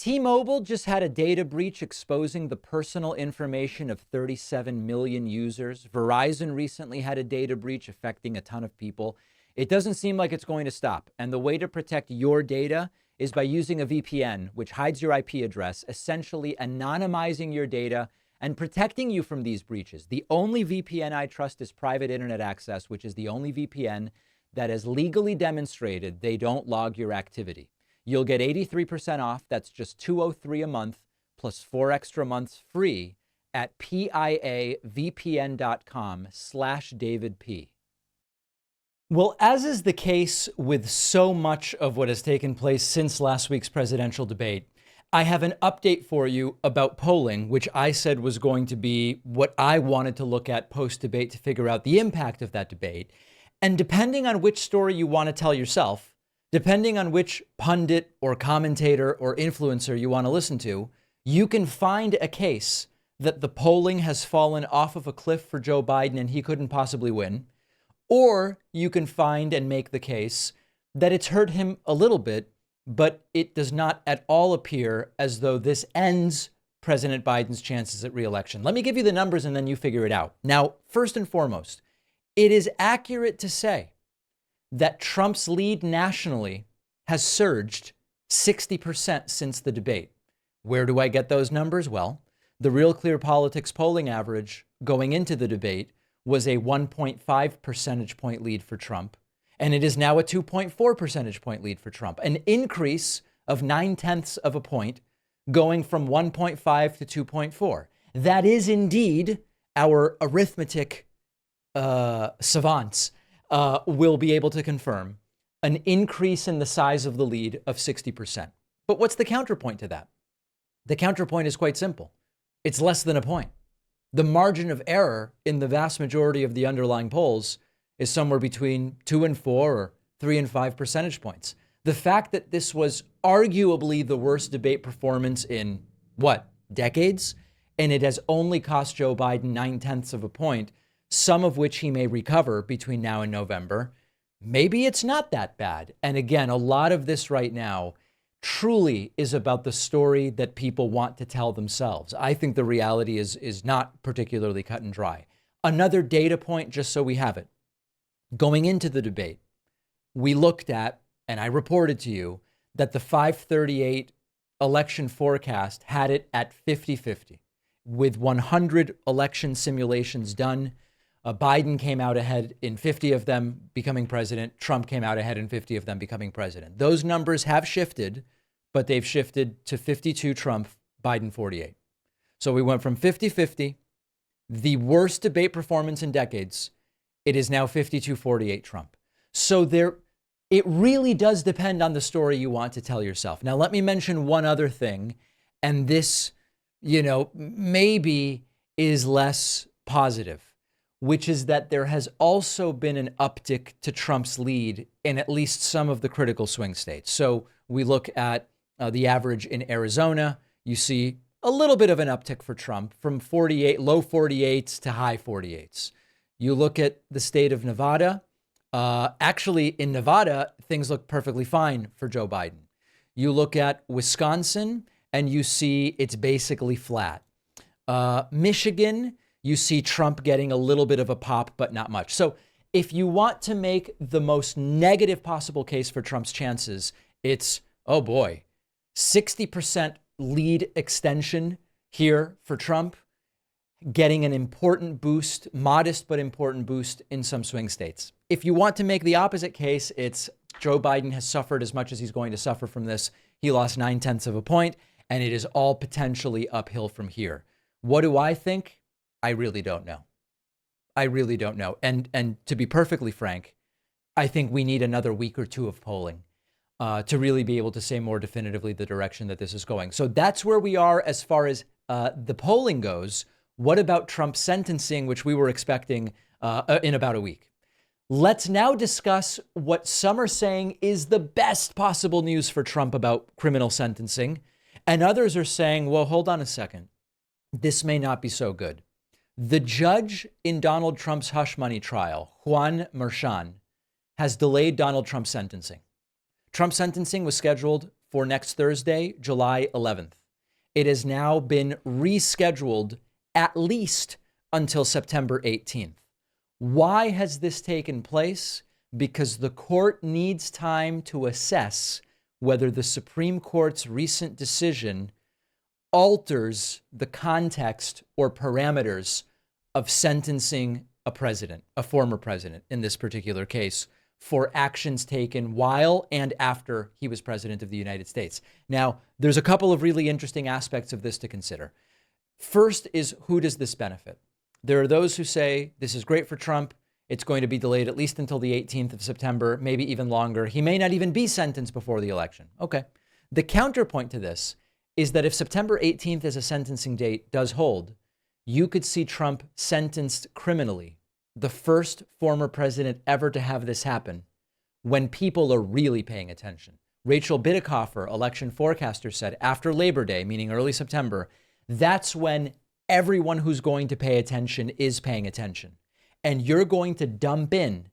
T-Mobile just had a data breach exposing the personal information of 37 million users. Verizon recently had a data breach affecting a ton of people. It doesn't seem like it's going to stop. And the way to protect your data is by using a VPN, which hides your IP address, essentially anonymizing your data and protecting you from these breaches. The only VPN I trust is Private Internet Access, which is the only VPN that has legally demonstrated they don't log your activity. You'll get 83% off. That's just $203 a month plus 4 extra months free at piavpn.com/DavidP. Well, as is the case with so much of what has taken place since last week's presidential debate, I have an update for you about polling, which I said was going to be what I wanted to look at post-debate to figure out the impact of that debate. And depending on which story you want to tell yourself, depending on which pundit or commentator or influencer you want to listen to, you can find a case that the polling has fallen off of a cliff for Joe Biden and he couldn't possibly win. Or you can find and make the case that it's hurt him a little bit, but it does not at all appear as though this ends President Biden's chances at re-election. Let me give you the numbers and then you figure it out. Now, first and foremost, it is accurate to say that Trump's lead nationally has surged 60% since the debate. Where do I get those numbers? Well, the Real Clear Politics polling average going into the debate was a 1.5 percentage point lead for Trump, and it is now a 2.4 percentage point lead for Trump, an increase of 0.9 of a point going from 1.5 to 2.4. That is indeed our arithmetic savants will be able to confirm an increase in the size of the lead of 60%. But what's the counterpoint to that? The counterpoint is quite simple. It's less than a point. The margin of error in the vast majority of the underlying polls is somewhere between 2 and 4 or 3 and 5 percentage points. The fact that this was arguably the worst debate performance in, decades? And it has only cost Joe Biden 0.9 of a point, some of which he may recover between now and November. Maybe it's not that bad. And again, a lot of this right now truly is about the story that people want to tell themselves. I think the reality is not particularly cut and dry. Another data point, just so we have it. Going into the debate, we looked at, and I reported to you, that the 538 election forecast had it at 50-50. With 100 election simulations done, Biden came out ahead in 50 of them becoming president. Trump came out ahead in 50 of them becoming president. Those numbers have shifted, but they've shifted to 52 Trump, Biden 48. So we went from 50-50, the worst debate performance in decades. It is now 52-48 Trump. So it really does depend on the story you want to tell yourself. Now, let me mention one other thing, and this, maybe is less positive, which is that there has also been an uptick to Trump's lead in at least some of the critical swing states. So we look at the average in Arizona, you see a little bit of an uptick for Trump from low 48s to high 48s. You look at the state of Nevada. Actually, in Nevada, things look perfectly fine for Joe Biden. You look at Wisconsin and you see it's basically flat. Michigan, you see Trump getting a little bit of a pop, but not much. So if you want to make the most negative possible case for Trump's chances, it's, 60% lead extension here for Trump, getting an important boost, modest but important boost in some swing states. If you want to make the opposite case, it's Joe Biden has suffered as much as he's going to suffer from this. He lost 0.9 of a point, and it is all potentially uphill from here. What do I think? I really don't know. And to be perfectly frank, I think we need another week or two of polling to really be able to say more definitively the direction that this is going. So that's where we are as far as the polling goes. What about Trump's sentencing, which we were expecting in about a week? Let's now discuss what some are saying is the best possible news for Trump about criminal sentencing. And others are saying, well, hold on a second. This may not be so good. The judge in Donald Trump's hush money trial, Juan Merchan, has delayed Donald Trump's sentencing. Trump's sentencing was scheduled for next Thursday, July 11th. It has now been rescheduled at least until September 18th. Why has this taken place? Because the court needs time to assess whether the Supreme Court's recent decision alters the context or parameters of sentencing a president, a former president in this particular case, for actions taken while and after he was president of the United States. Now, there's a couple of really interesting aspects of this to consider. First is, who does this benefit? There are those who say this is great for Trump. It's going to be delayed at least until the 18th of September, maybe even longer. He may not even be sentenced before the election. Okay. The counterpoint to this is that if September 18th as a sentencing date does hold, you could see Trump sentenced criminally, the first former president ever to have this happen, when people are really paying attention. Rachel Bidikofer, election forecaster, said after Labor Day, meaning early September, that's when everyone who's going to pay attention is paying attention. And you're going to dump in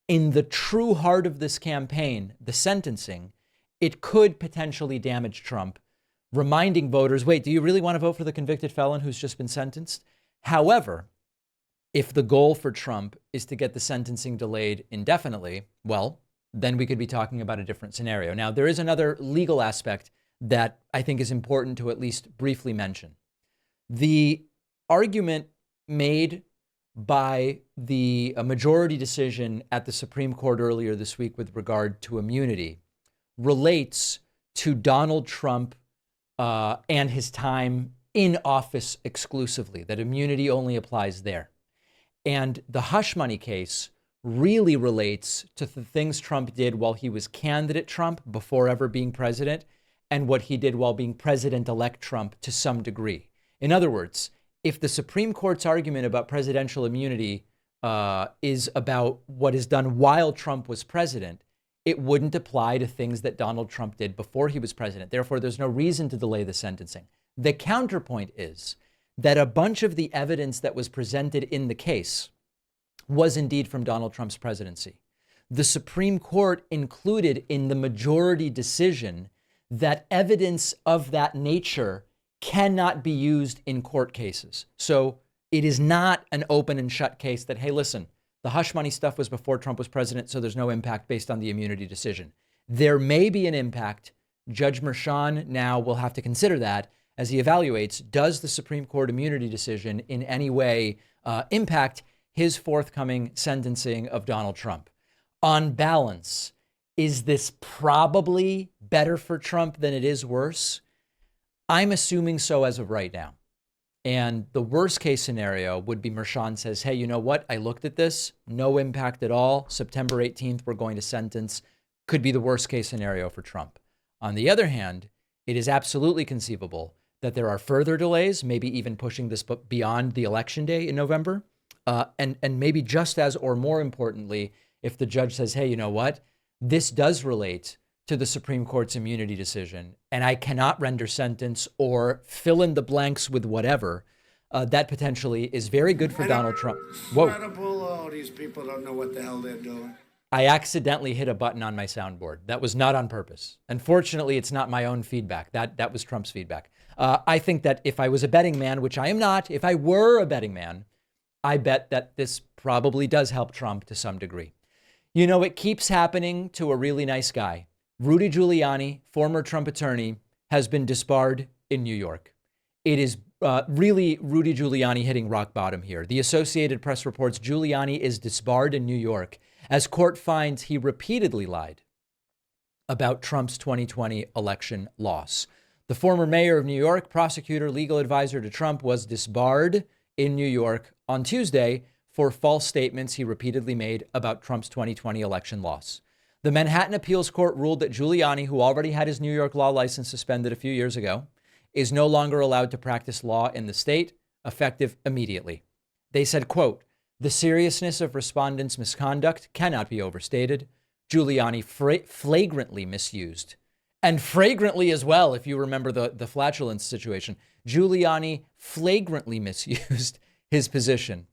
the true heart of this campaign, the sentencing. It could potentially damage Trump, reminding voters, wait, do you really want to vote for the convicted felon who's just been sentenced? However, if the goal for Trump is to get the sentencing delayed indefinitely, well, then we could be talking about a different scenario. Now, there is another legal aspect that I think is important to at least briefly mention. The argument made by the majority decision at the Supreme Court earlier this week with regard to immunity relates to Donald Trump and his time in office exclusively, that immunity only applies there. And the hush money case really relates to the things Trump did while he was candidate Trump before ever being president, and what he did while being president-elect Trump to some degree. In other words, if the Supreme Court's argument about presidential immunity is about what is done while Trump was president, it wouldn't apply to things that Donald Trump did before he was president. Therefore, there's no reason to delay the sentencing. The counterpoint is that a bunch of the evidence that was presented in the case was indeed from Donald Trump's presidency. The Supreme Court included in the majority decision that evidence of that nature cannot be used in court cases. So it is not an open and shut case that, hey, listen, the hush money stuff was before Trump was president, so there's no impact based on the immunity decision. There may be an impact. Judge Merchan now will have to consider that as he evaluates, does the Supreme Court immunity decision in any way impact his forthcoming sentencing of Donald Trump? On balance, is this probably better for Trump than it is worse? I'm assuming so as of right now. And the worst case scenario would be Merchan says, hey, you know what? I looked at this, no impact at all. September 18th, we're going to sentence. Could be the worst case scenario for Trump. On the other hand, it is absolutely conceivable that there are further delays, maybe even pushing this beyond the election day in November. And maybe just as, or more importantly, if the judge says, hey, you know what? This does relate to the Supreme Court's immunity decision, and I cannot render sentence or fill in the blanks with whatever, that potentially is very good for Donald Trump. Whoa. Incredible. These people don't know what the hell they're doing. I accidentally hit a button on my soundboard. That was not on purpose. Unfortunately, it's not my own feedback. That was Trump's feedback. I think that if I was a betting man, which I am not, if I were a betting man, I bet that this probably does help Trump to some degree. You know, it keeps happening to a really nice guy. Rudy Giuliani, former Trump attorney, has been disbarred in New York. It is really Rudy Giuliani hitting rock bottom here. The Associated Press reports Giuliani is disbarred in New York as court finds he repeatedly lied about Trump's 2020 election loss. The former mayor of New York, prosecutor, legal advisor to Trump, was disbarred in New York on Tuesday for false statements he repeatedly made about Trump's 2020 election loss. The Manhattan Appeals Court ruled that Giuliani, who already had his New York law license suspended a few years ago, is no longer allowed to practice law in the state, effective immediately. They said, quote, the seriousness of respondents' misconduct cannot be overstated. Giuliani flagrantly misused, and fragrantly as well, if you remember the flatulence situation. Giuliani flagrantly misused his position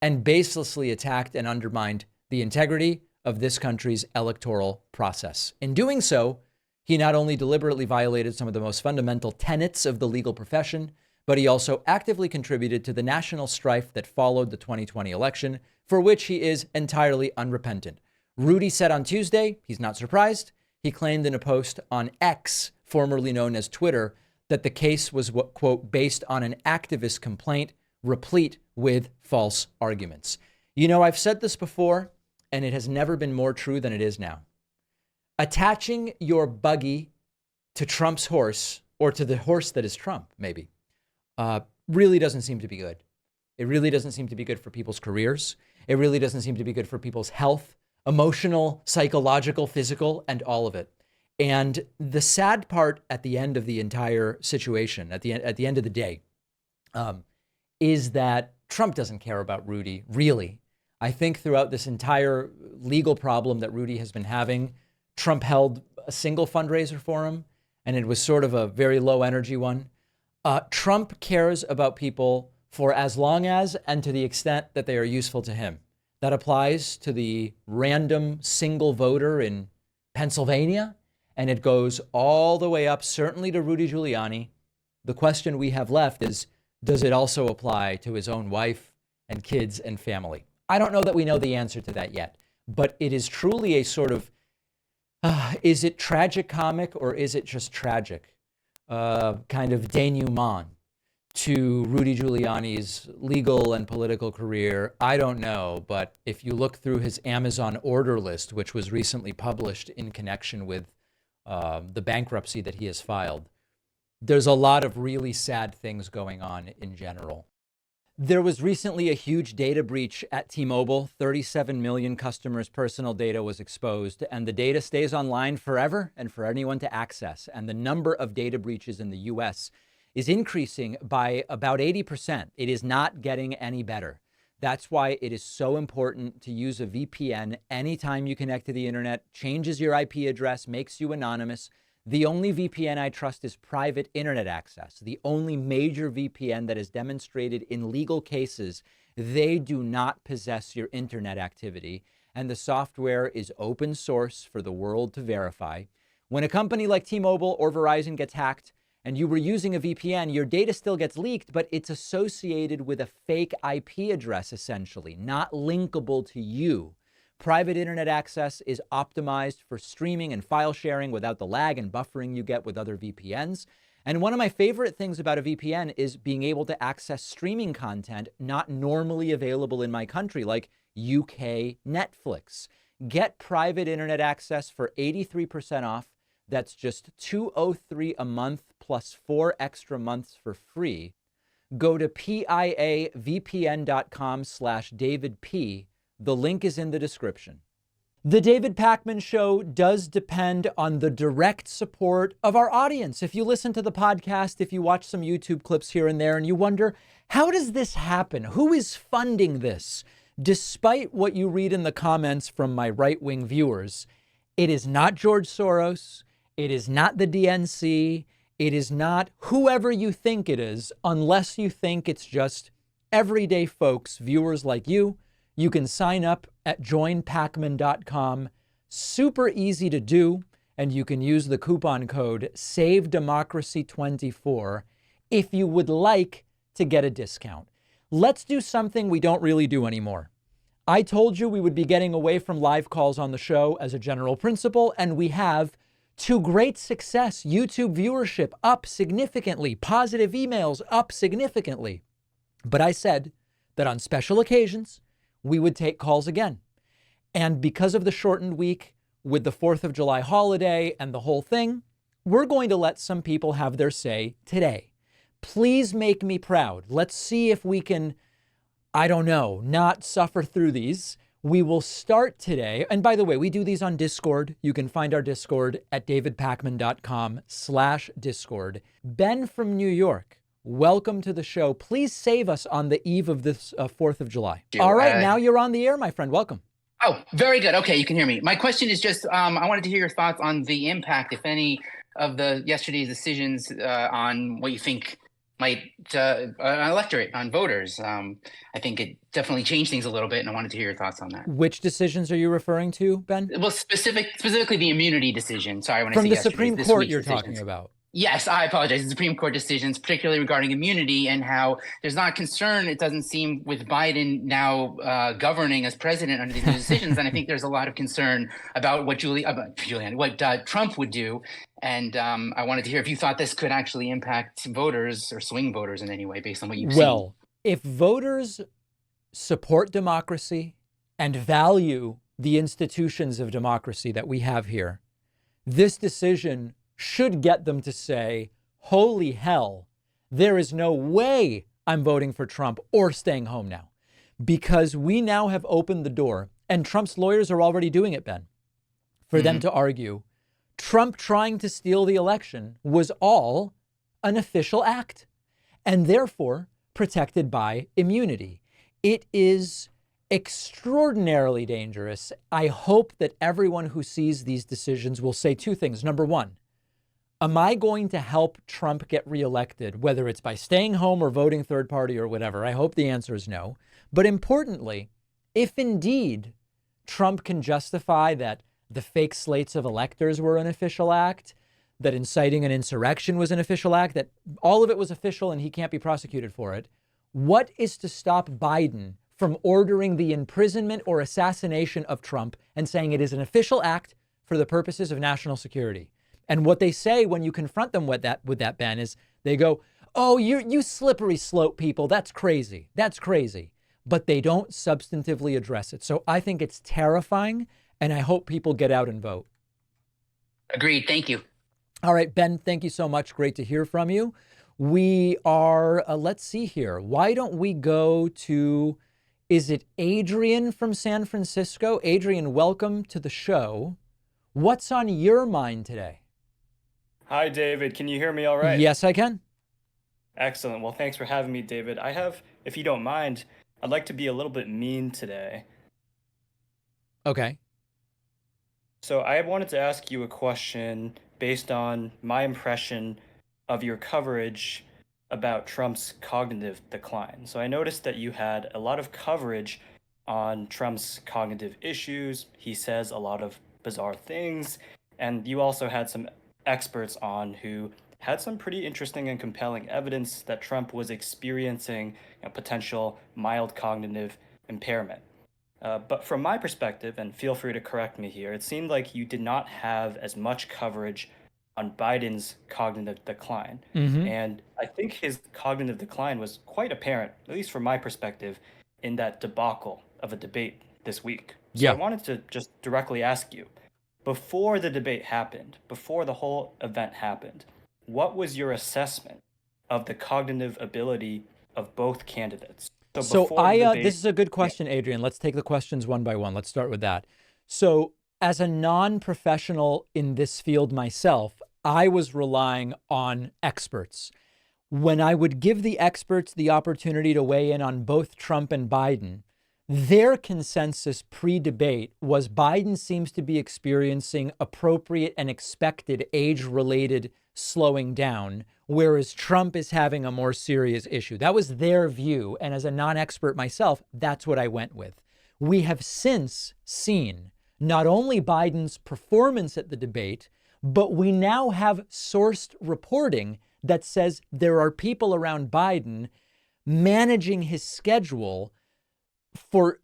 and baselessly attacked and undermined the integrity of this country's electoral process. In doing so, He not only deliberately violated some of the most fundamental tenets of the legal profession, but he also actively contributed to the national strife that followed the 2020 election, for which he is entirely unrepentant. Rudy said on Tuesday, he's not surprised. He claimed in a post on X, formerly known as Twitter, that the case was, quote, based on an activist complaint replete with false arguments. You know, I've said this before, and it has never been more true than it is now. Attaching your buggy to Trump's horse, or to the horse that is Trump, maybe, really doesn't seem to be good. It really doesn't seem to be good for people's careers. It really doesn't seem to be good for people's health, emotional, psychological, physical, and all of it. And the sad part at the end of the entire situation, at the end of the day, is that Trump doesn't care about Rudy, really. I think throughout this entire legal problem that Rudy has been having, Trump held a single fundraiser for him, and it was sort of a very low energy one. Trump cares about people for as long as and to the extent that they are useful to him. That applies to the random single voter in Pennsylvania, and it goes all the way up, certainly to Rudy Giuliani. The question we have left is, does it also apply to his own wife and kids and family? I don't know that we know the answer to that yet, but it is truly a sort of, is it tragicomic or is it just tragic? Kind of denouement to Rudy Giuliani's legal and political career. I don't know, but if you look through his Amazon order list, which was recently published in connection with the bankruptcy that he has filed, there's a lot of really sad things going on in general. There was recently a huge data breach at T-Mobile. 37 million customers' personal data was exposed, and the data stays online forever and for anyone to access. And the number of data breaches in the US is increasing by about 80%. It is not getting any better. That's why it is so important to use a VPN anytime you connect to the internet, changes your IP address, makes you anonymous. The only VPN I trust is private internet access. The only major VPN that is demonstrated in legal cases, they do not possess your internet activity, and the software is open source for the world to verify. When a company like T-Mobile or Verizon gets hacked and you were using a VPN, your data still gets leaked, but it's associated with a fake IP address, essentially, not linkable to you. Private internet access is optimized for streaming and file sharing without the lag and buffering you get with other VPNs. And one of my favorite things about a VPN is being able to access streaming content not normally available in my country, like UK Netflix. Get private internet access for 83% off. That's just $203 a month plus 4 extra months for free. Go to piavpn.com/DavidP. The link is in the description. The David Pakman Show does depend on the direct support of our audience. If you listen to the podcast, if you watch some YouTube clips here and there, and you wonder, how does this happen? Who is funding this? Despite what you read in the comments from my right-wing viewers, it is not George Soros. It is not the DNC. It is not whoever you think it is, unless you think it's just everyday folks, viewers like you. You can sign up at joinpakman.com. Super easy to do, and you can use the coupon code SAVEDEMOCRACY24 if you would like to get a discount. Let's do something we don't really do anymore. I told you we would be getting away from live calls on the show as a general principle, and we have, to great success. YouTube viewership up significantly, positive emails up significantly. But I said that on special occasions, we would take calls again. And because of the shortened week with the 4th of July holiday and the whole thing, we're going to let some people have their say today. Please make me proud. Let's see if we can, I don't know, not suffer through these. We will start today. And by the way, we do these on Discord. You can find our Discord at davidpakman.com/Discord. Ben from New York, welcome to the show. Please save us on the eve of this 4th of July. All right, now you're on the air, my friend. Welcome. Oh, very good. Okay, you can hear me. My question is just, I wanted to hear your thoughts on the impact, if any, of yesterday's decisions on what you think electorate, on voters. I think it definitely changed things a little bit, and I wanted to hear your thoughts on that. Which decisions are you referring to, Ben? Well, specifically the immunity decision. Sorry, when I From say the yesterday's, Supreme this Court week's you're decisions. talking about. Yes, I apologize. The Supreme Court decisions, particularly regarding immunity, and how there's not concern, it doesn't seem, with Biden now governing as president under these new decisions. And I think there's a lot of concern about what Trump would do. And I wanted to hear if you thought this could actually impact voters or swing voters in any way based on what you've seen. Well, if voters support democracy and value the institutions of democracy that we have here, this decision should get them to say, holy hell, there is no way I'm voting for Trump or staying home now. Because we now have opened the door, and Trump's lawyers are already doing it, Ben, for them to argue Trump trying to steal the election was all an official act and therefore protected by immunity. It is extraordinarily dangerous. I hope that everyone who sees these decisions will say two things. Number one, am I going to help Trump get reelected, whether it's by staying home or voting third party or whatever? I hope the answer is no. But importantly, if indeed Trump can justify that the fake slates of electors were an official act, that inciting an insurrection was an official act, that all of it was official and he can't be prosecuted for it, what is to stop Biden from ordering the imprisonment or assassination of Trump and saying it is an official act for the purposes of national security? And what they say when you confront them with that, Ben, is they go, oh, you slippery slope people. That's crazy. That's crazy. But they don't substantively address it. So I think it's terrifying, and I hope people get out and vote. Agreed. Thank you. All right, Ben, thank you so much. Great to hear from you. We are, let's see here. Why don't we go to, is it Adrian from San Francisco? Adrian, welcome to the show. What's on your mind today? Hi, David. Can you hear me all right? Yes, I can. Excellent. Well, thanks for having me, David. I have, if you don't mind, I'd like to be a little bit mean today. Okay. So I wanted to ask you a question based on my impression of your coverage about Trump's cognitive decline. So I noticed that you had a lot of coverage on Trump's cognitive issues. He says a lot of bizarre things. And you also had some experts on who had some pretty interesting and compelling evidence that Trump was experiencing a potential mild cognitive impairment. But from my perspective, and feel free to correct me here, it seemed like you did not have as much coverage on Biden's cognitive decline. And I think his cognitive decline was quite apparent, at least from my perspective, in that debacle of a debate this week. So I wanted to just directly ask you, before the debate happened, before the whole event happened, what was your assessment of the cognitive ability of both candidates? So this is a good question, Adrian. Let's take the questions one by one. Let's start with that. So as a non-professional in this field myself, I was relying on experts. When I would give the experts the opportunity to weigh in on both Trump and Biden, their consensus pre-debate was Biden seems to be experiencing appropriate and expected age-related slowing down, whereas Trump is having a more serious issue. That was their view. And as a non-expert myself, that's what I went with. We have since seen not only Biden's performance at the debate, but we now have sourced reporting that says there are people around Biden managing his schedule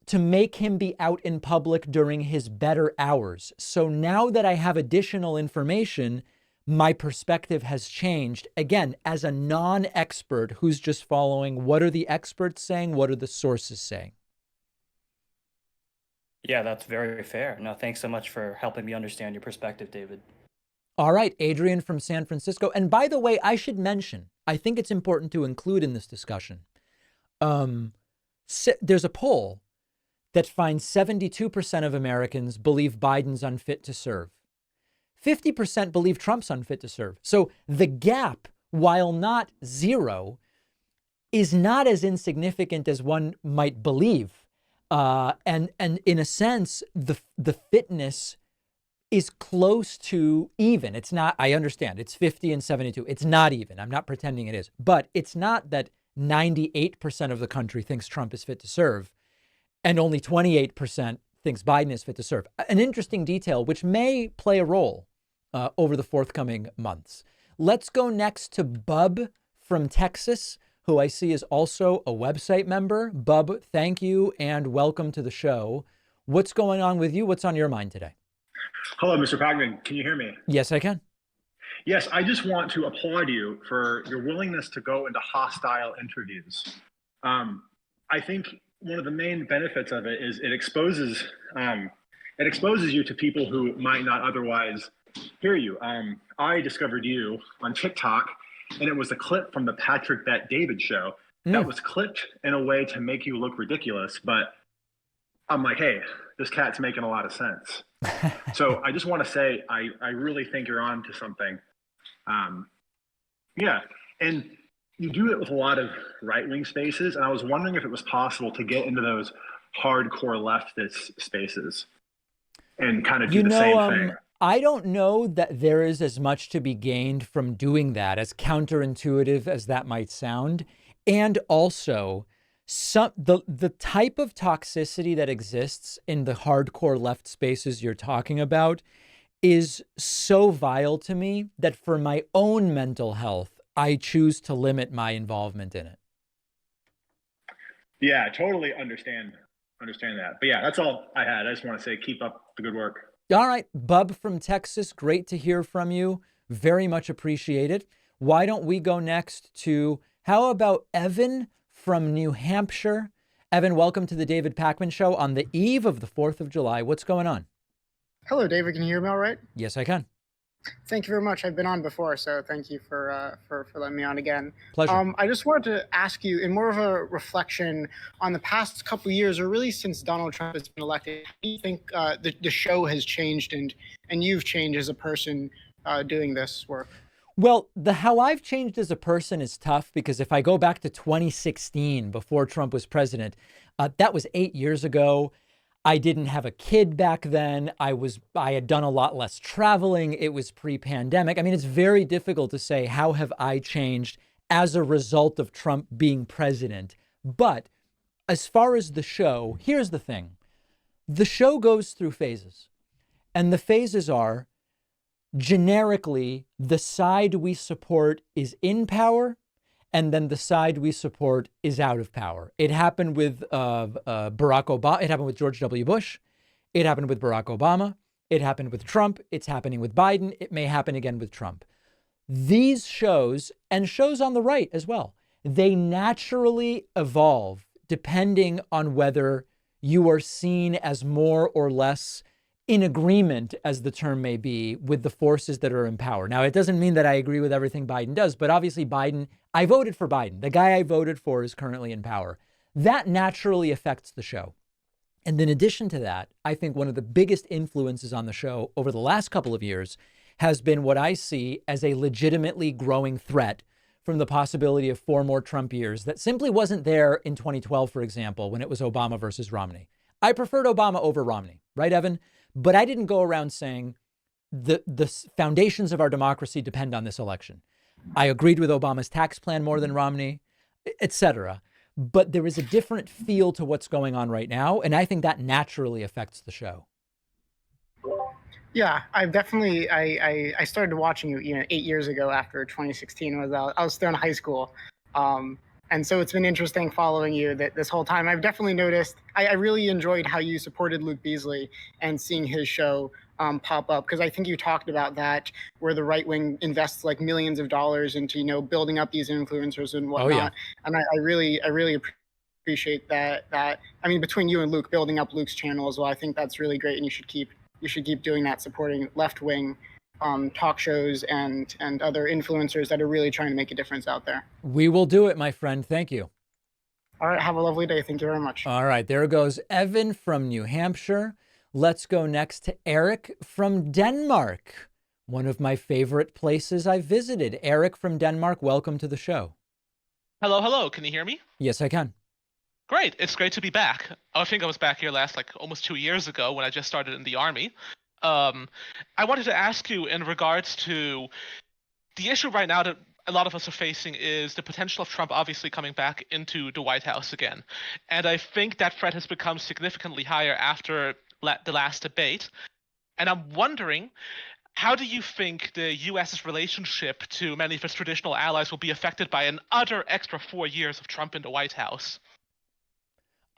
to make him be out in public during his better hours. So now that I have additional information, my perspective has changed. Again, as a non-expert who's just following, what are the experts saying? What are the sources saying? Yeah, that's very fair. No, thanks so much for helping me understand your perspective, David. All right, Adrian from San Francisco. And by the way, I should mention, I think it's important to include in this discussion. There's a poll that finds 72% of Americans believe Biden's unfit to serve. 50% believe Trump's unfit to serve. So the gap, while not zero, is not as insignificant as one might believe. And in a sense, the fitness is close to even. It's not, I understand, it's 50 and 72. It's not even. I'm not pretending it is. But it's not that 98% of the country thinks Trump is fit to serve and only 28% thinks Biden is fit to serve. An interesting detail, which may play a role over the forthcoming months. Let's go next to Bub from Texas, who I see is also a website member. Bub, thank you and welcome to the show. What's going on with you? What's on your mind today? Hello, Mr. Pagman. Can you hear me? Yes, I can. Yes, I just want to applaud you for your willingness to go into hostile interviews. I think one of the main benefits of it is it exposes you to people who might not otherwise hear you. I discovered you on TikTok, and it was a clip from the Patrick Bet David show that was clipped in a way to make you look ridiculous. But I'm like, hey, this cat's making a lot of sense. So I just want to say, I really think you're on to something. Yeah. And you do it with a lot of right-wing spaces. And I was wondering if it was possible to get into those hardcore leftist spaces and kind of do the same thing. I don't know that there is as much to be gained from doing that, as counterintuitive as that might sound. And also, the type of toxicity that exists in the hardcore left spaces you're talking about is so vile to me that for my own mental health, I choose to limit my involvement in it. Yeah, I totally understand that. But yeah, that's all I had. I just want to say, keep up the good work. All right, Bub from Texas, great to hear from you. Very much appreciated. Why don't we go next to, how about Evan from New Hampshire? Evan, welcome to the David Pakman Show on the eve of the 4th of July. What's going on? Hello, David. Can you hear me all right? Yes, I can. Thank you very much. I've been on before, so thank you for letting me on again. Pleasure. I just wanted to ask you, in more of a reflection on the past couple of years, or really since Donald Trump has been elected, how do you think the show has changed and you've changed as a person doing this work? Well, the how I've changed as a person is tough because if I go back to 2016, before Trump was president, that was 8 years ago. I didn't have a kid back then. I had done a lot less traveling. It was pre-pandemic. I mean, it's very difficult to say, how have I changed as a result of Trump being president? But as far as the show, here's the thing. The show goes through phases. And the phases are, generically, the side we support is in power, and then the side we support is out of power. It happened with Barack Obama. It happened with George W. Bush. It happened with Barack Obama. It happened with Trump. It's happening with Biden. It may happen again with Trump. These shows, and shows on the right as well, they naturally evolve depending on whether you are seen as more or less in agreement, as the term may be, with the forces that are in power. Now, it doesn't mean that I agree with everything Biden does, but obviously I voted for Biden. The guy I voted for is currently in power. That naturally affects the show. And in addition to that, I think one of the biggest influences on the show over the last couple of years has been what I see as a legitimately growing threat from the possibility of 4 more Trump years that simply wasn't there in 2012, for example, when it was Obama versus Romney. I preferred Obama over Romney, right, Evan? But I didn't go around saying the foundations of our democracy depend on this election. I agreed with Obama's tax plan more than Romney, etc. But there is a different feel to what's going on right now. And I think that naturally affects the show. Yeah, I've definitely, I started watching you, 8 years ago after 2016 was out. I was still in high school. And so it's been interesting following you this whole time. I've definitely noticed, I really enjoyed how you supported Luke Beasley and seeing his show pop up, because I think you talked about that, where the right wing invests like millions of dollars into, building up these influencers and whatnot. Oh, yeah. And I really appreciate that. I mean, between you and Luke, building up Luke's channel as well, I think that's really great. And you should keep doing that, supporting left wing talk shows and other influencers that are really trying to make a difference out there. We will do it, my friend. Thank you. All right. Have a lovely day. Thank you very much. All right. There goes Evan from New Hampshire. Let's go next to Eric from Denmark, one of my favorite places I've visited. Eric from Denmark, welcome to the show. Hello. Can you hear me? Yes, I can. Great. It's great to be back. I think I was back here last almost 2 years ago when I just started in the Army. I wanted to ask you in regards to the issue right now that a lot of us are facing is the potential of Trump obviously coming back into the White House again. And I think that threat has become significantly higher after the last debate. And I'm wondering, how do you think the US's relationship to many of its traditional allies will be affected by another extra 4 years of Trump in the White House?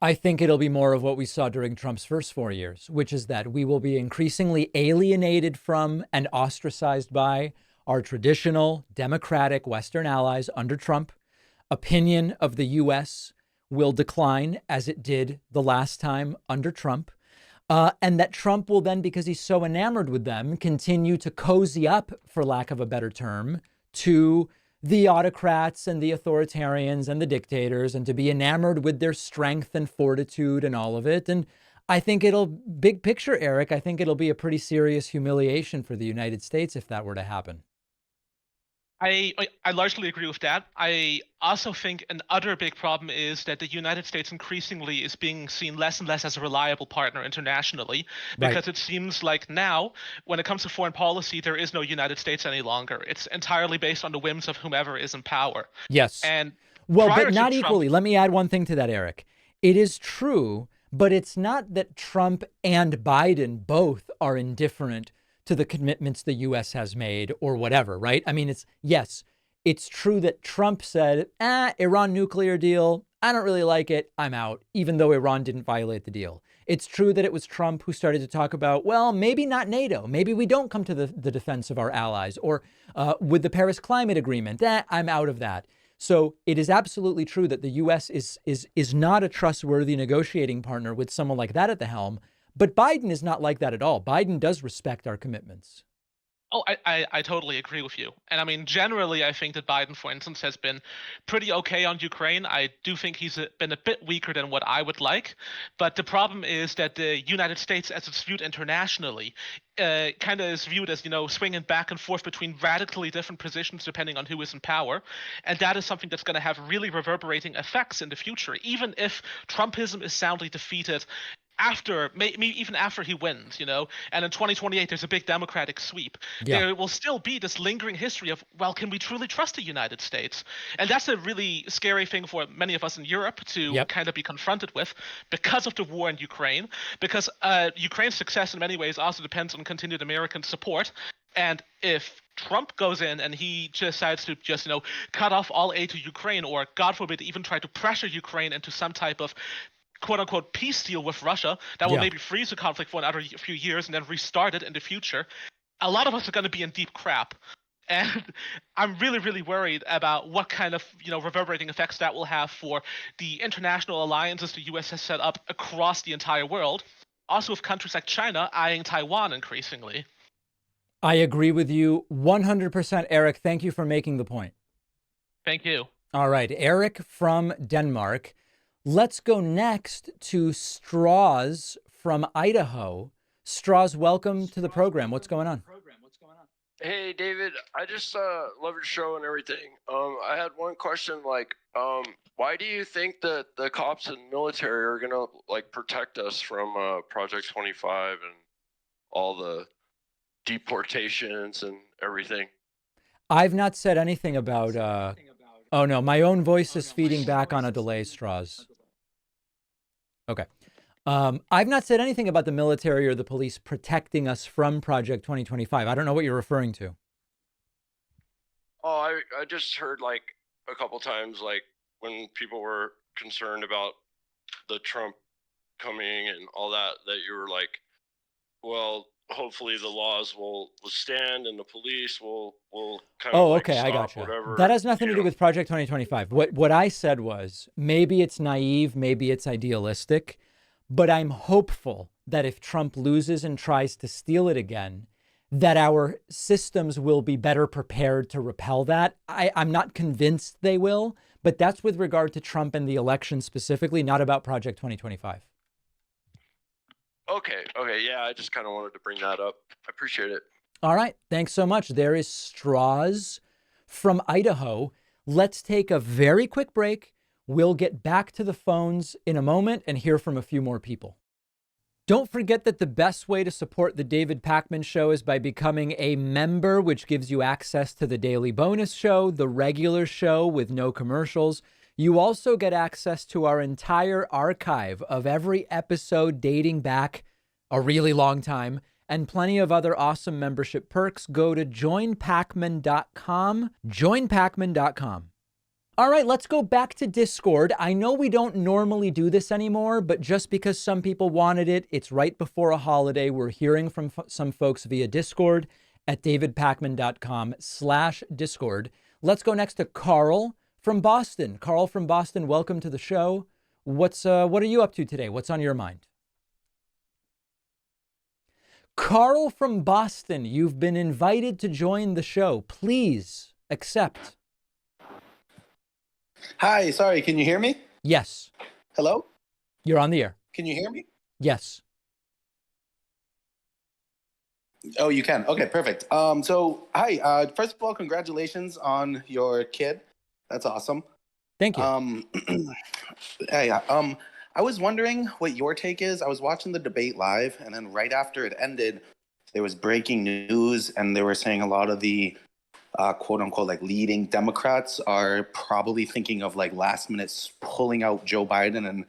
I think it'll be more of what we saw during Trump's first 4 years, which is that we will be increasingly alienated from and ostracized by our traditional democratic Western allies under Trump. Opinion of the U.S. will decline as it did the last time under Trump. And that Trump will then, because he's so enamored with them, continue to cozy up, for lack of a better term, to the autocrats and the authoritarians and the dictators, and to be enamored with their strength and fortitude and all of it. And I think big picture, Eric, I think it'll be a pretty serious humiliation for the United States if that were to happen. I largely agree with that. I also think another big problem is that the United States increasingly is being seen less and less as a reliable partner internationally, because it seems like now, when it comes to foreign policy, there is no United States any longer. It's entirely based on the whims of whomever is in power. Yes. And well, prior but to not Trump- equally. Let me add one thing to that, Eric. It is true, but it's not that Trump and Biden both are indifferent to the commitments the U.S. has made or whatever, right? I mean, it's true that Trump said, Iran nuclear deal, I don't really like it, I'm out, even though Iran didn't violate the deal. It's true that it was Trump who started to talk about, well, maybe not NATO, maybe we don't come to the defense of our allies, or with the Paris Climate Agreement, I'm out of that. So it is absolutely true that the U.S. is not a trustworthy negotiating partner with someone like that at the helm. But Biden is not like that at all. Biden does respect our commitments. Oh, I totally agree with you. And I mean, generally, I think that Biden, for instance, has been pretty okay on Ukraine. I do think he's been a bit weaker than what I would like. But the problem is that the United States, as it's viewed internationally, kind of is viewed as, swinging back and forth between radically different positions depending on who is in power. And that is something that's going to have really reverberating effects in the future. Even if Trumpism is soundly defeated, even after he wins, and in 2028 there's a big Democratic sweep, there will still be this lingering history of, well, can we truly trust the United States? And that's a really scary thing for many of us in Europe to kind of be confronted with, because of the war in Ukraine, because Ukraine's success in many ways also depends on continued American support. And if Trump goes in and he decides to just, cut off all aid to Ukraine, or God forbid, even try to pressure Ukraine into some type of quote unquote peace deal with Russia that will maybe freeze the conflict for another few years and then restart it in the future, a lot of us are going to be in deep crap. And I'm really, really worried about what kind of, reverberating effects that will have for the international alliances the U.S. has set up across the entire world. Also with countries like China eyeing Taiwan increasingly. I agree with you 100%, Eric. Thank you for making the point. Thank you. All right, Eric from Denmark. Let's go next to Straws from Idaho. Straws, welcome to the program. What's going on? Hey, David. I just love your show and everything. I had one question, why do you think that the cops and military are going to protect us from Project 25 and all the deportations and everything? I've not said anything about oh no, my own voice is feeding back on a delay, Straws. Okay. I've not said anything about the military or the police protecting us from Project 2025. I don't know what you're referring to. Oh, I just heard a couple times, when people were concerned about the Trump coming and all that you were well, hopefully the laws will stand and the police will kind of okay, I stop gotcha. whatever. That has nothing to do with Project 2025. What I said was, maybe it's naive, maybe it's idealistic, but I'm hopeful that if Trump loses and tries to steal it again, that our systems will be better prepared to repel that. I'm not convinced they will, but that's with regard to Trump and the election specifically, not about Project 2025. Okay, yeah, I just kind of wanted to bring that up. I appreciate it. All right, thanks so much. There is Straws from Idaho. Let's take a very quick break. We'll get back to the phones in a moment and hear from a few more people. Don't forget that the best way to support the David Pakman Show is by becoming a member, which gives you access to the daily bonus show, the regular show with no commercials. You also get access to our entire archive of every episode dating back a really long time and plenty of other awesome membership perks. Go to joinpakman.com, joinpakman.com. All right, let's go back to Discord. I know we don't normally do this anymore, but just because some people wanted it, it's right before a holiday. We're hearing from some folks via Discord at davidpakman.com/Discord. Let's go next to Carl from Boston. Carl from Boston, welcome to the show. What are you up to today? What's on your mind? Carl from Boston, you've been invited to join the show. Please accept. Hi, sorry, can you hear me? Yes. Hello? You're on the air. Can you hear me? Yes. Oh, you can. Okay, perfect. Hi, first of all, congratulations on your kid. That's awesome. Thank you. I was wondering what your take is. I was watching the debate live, and then right after it ended, there was breaking news, and they were saying a lot of the quote unquote like leading Democrats are probably thinking of like last minute pulling out Joe Biden and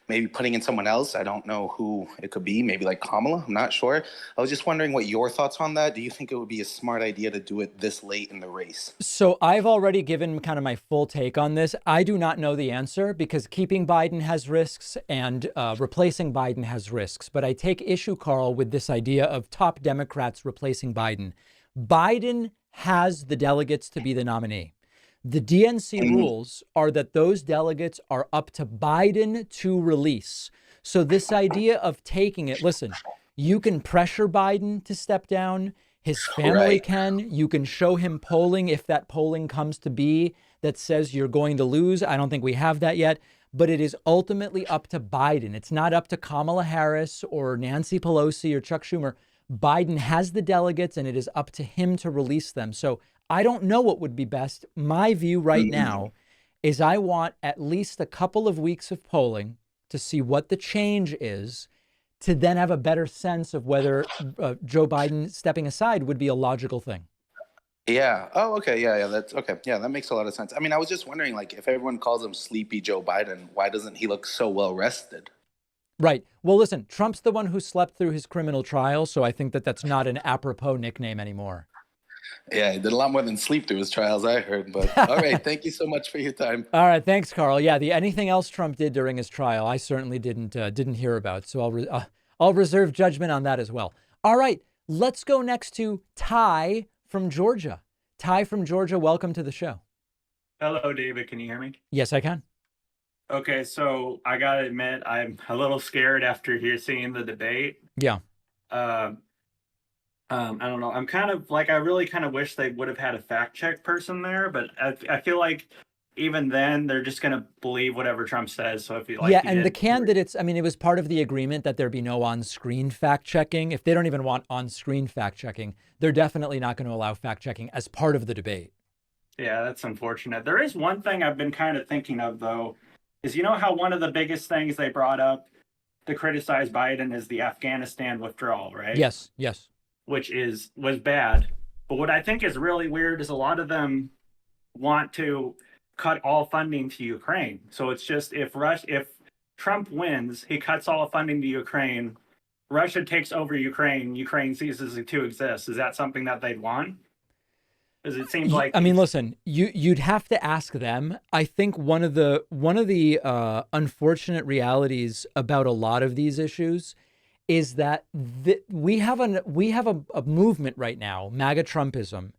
maybe putting in someone else. I don't know who it could be, maybe like Kamala, I'm not sure. I was just wondering what your thoughts on that. Do you think it would be a smart idea to do it this late in the race? So I've already given kind of my full take on this. I do not know the answer because keeping Biden has risks and replacing Biden has risks. But I take issue, Carl, with this idea of top Democrats replacing Biden. Biden has the delegates to be the nominee. The DNC rules are that those delegates are up to Biden to release. So this idea of taking it, listen, you can pressure Biden to step down. His family can. You can show him polling if that polling comes to be that says you're going to lose. I don't think we have that yet. But it is ultimately up to Biden. It's not up to Kamala Harris or Nancy Pelosi or Chuck Schumer. Biden has the delegates and it is up to him to release them. So I don't know what would be best. My view right now is I want at least a couple of weeks of polling to see what the change is, to then have a better sense of whether Joe Biden stepping aside would be a logical thing. Yeah. Oh, okay. Yeah. That's okay. Yeah, that makes a lot of sense. I mean, I was just wondering, like, if everyone calls him Sleepy Joe Biden, why doesn't he look so well rested? Right. Well, listen, Trump's the one who slept through his criminal trial, so I think that that's not an apropos nickname anymore. Yeah, he did a lot more than sleep through his trials, I heard. But all right, thank you so much for your time. All right, thanks, Carl. Yeah, anything else Trump did during his trial, I certainly didn't hear about. So I'll reserve judgment on that as well. All right, let's go next to Ty from Georgia. Ty from Georgia, welcome to the show. Hello, David. Can you hear me? Yes, I can. Okay, so I gotta admit, I'm a little scared after seeing the debate. Yeah. I don't know. I'm kind of like, I really kind of wish they would have had a fact check person there, but I feel like even then they're just gonna believe whatever Trump says. So if you like, yeah, and the candidates, I mean, it was part of the agreement that there be no on-screen fact checking. If they don't even want on-screen fact checking, they're definitely not going to allow fact checking as part of the debate. Yeah, that's unfortunate. There is one thing I've been kind of thinking of though, is you know how one of the biggest things they brought up to criticize Biden is the Afghanistan withdrawal, right? Yes, yes. Which was bad. But what I think is really weird is a lot of them want to cut all funding to Ukraine. So it's just if Trump wins, he cuts all funding to Ukraine, Russia takes over Ukraine, Ukraine ceases to exist. Is that something that they'd want? Because it seems like, I mean, listen, you'd have to ask them. I think one of the unfortunate realities about a lot of these issues is that we have a movement right now, MAGA Trumpism,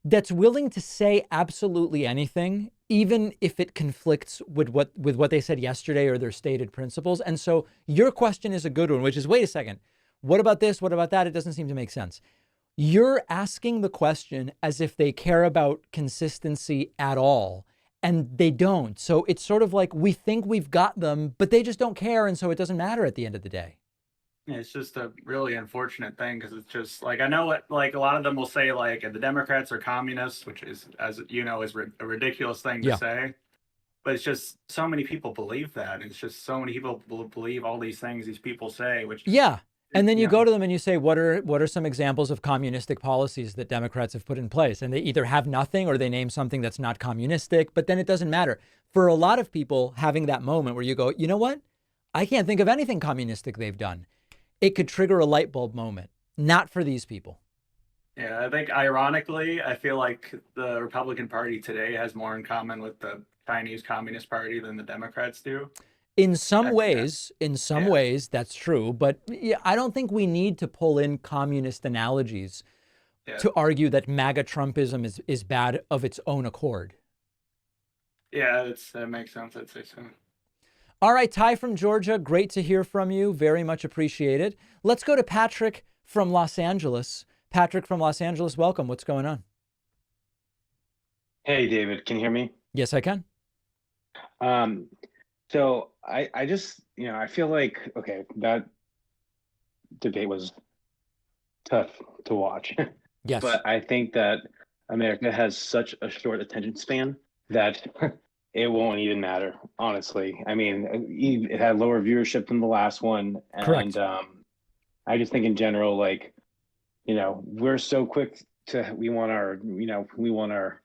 that's willing to say absolutely anything, even if it conflicts with what they said yesterday or their stated principles. And so your question is a good one, which is, wait a second, what about this? What about that? It doesn't seem to make sense. You're asking the question as if they care about consistency at all, and they don't. So it's sort of like we think we've got them, but they just don't care, and so it doesn't matter at the end of the day. Yeah, it's just a really unfortunate thing because it's just like, I know what, like a lot of them will say like the Democrats are communists, which is, as you know, is a ridiculous thing to say. But it's just so many people believe that. And it's just so many people believe all these things these people say, which Yeah. And then you know, go to them and you say, what are some examples of communistic policies that Democrats have put in place? And they either have nothing or they name something that's not communistic, but then it doesn't matter. For a lot of people, having that moment where you go, you know what? I can't think of anything communistic they've done. It could trigger a light bulb moment. Not for these people. Yeah, I think ironically, I feel like the Republican Party today has more in common with the Chinese Communist Party than the Democrats do. In some ways, that's true. But yeah, I don't think we need to pull in communist analogies to argue that MAGA Trumpism is bad of its own accord. Yeah, that makes sense. I'd say so. All right, Ty from Georgia, great to hear from you. Very much appreciated. Let's go to Patrick from Los Angeles. Patrick from Los Angeles, welcome. What's going on? Hey, David, can you hear me? Yes, I can. So I just, I feel like, okay, that debate was tough to watch. Yes. But I think that America has such a short attention span that it won't even matter, honestly. I mean, it had lower viewership than the last one. Correct. And I just think in general, like, we're so quick we want our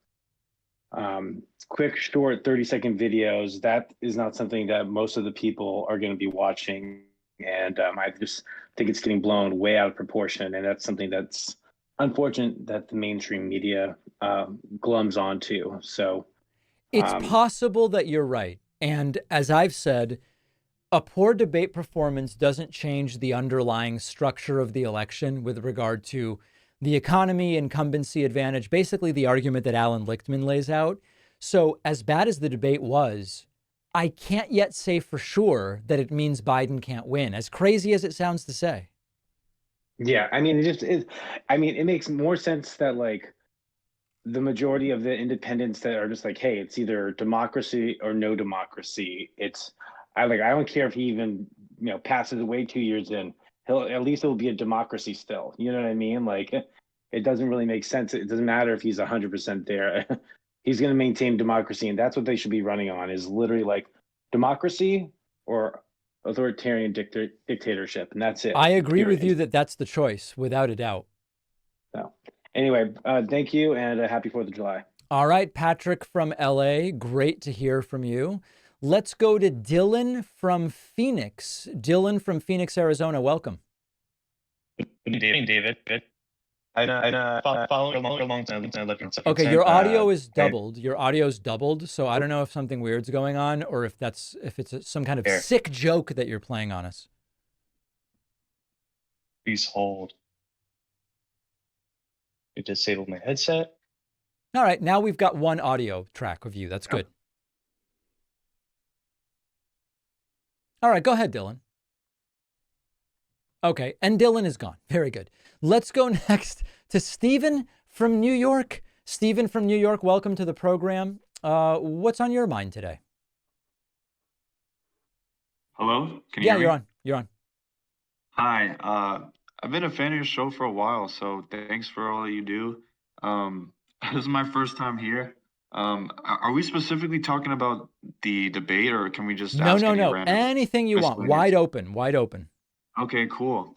quick, short 30-second videos. That is not something that most of the people are going to be watching. And I just think it's getting blown way out of proportion. And that's something that's unfortunate that the mainstream media glums onto. So it's possible that you're right. And as I've said, a poor debate performance doesn't change the underlying structure of the election with regard to the economy, incumbency advantage, basically the argument that Alan Lichtman lays out. So as bad as the debate was, I can't yet say for sure that it means Biden can't win, as crazy as it sounds to say. Yeah, I mean, it makes more sense that like the majority of the independents that are just like, hey, it's either democracy or no democracy. I don't care if he even, passes away 2 years in, at least it'll be a democracy still. You know what I mean? Like, it doesn't really make sense. It doesn't matter if he's 100% there. He's going to maintain democracy. And that's what they should be running on, is literally like democracy or authoritarian dictatorship. And that's it. I agree with you that that's the choice, without a doubt. So anyway, thank you. And happy 4th of July. All right, Patrick from LA. Great to hear from you. Let's go to Dylan from Phoenix. Dylan from Phoenix, Arizona. Welcome. Good evening, David. Good. I followed along a long time. Okay, your audio is doubled. Your audio's doubled. So I don't know if something weird's going on or if it's some kind of sick joke that you're playing on us. Please hold. You disabled my headset. All right, now we've got one audio track of you. That's good. All right, go ahead, Dylan. Okay, and Dylan is gone. Very good. Let's go next to Stephen from New York. Stephen from New York, welcome to the program. What's on your mind today? Hello? Can you hear me? You're on. Hi. I've been a fan of your show for a while, so thanks for all that you do. This is my first time here. Are we specifically talking about the debate, or can we just ask any random anything you want? Wide open. Okay, cool.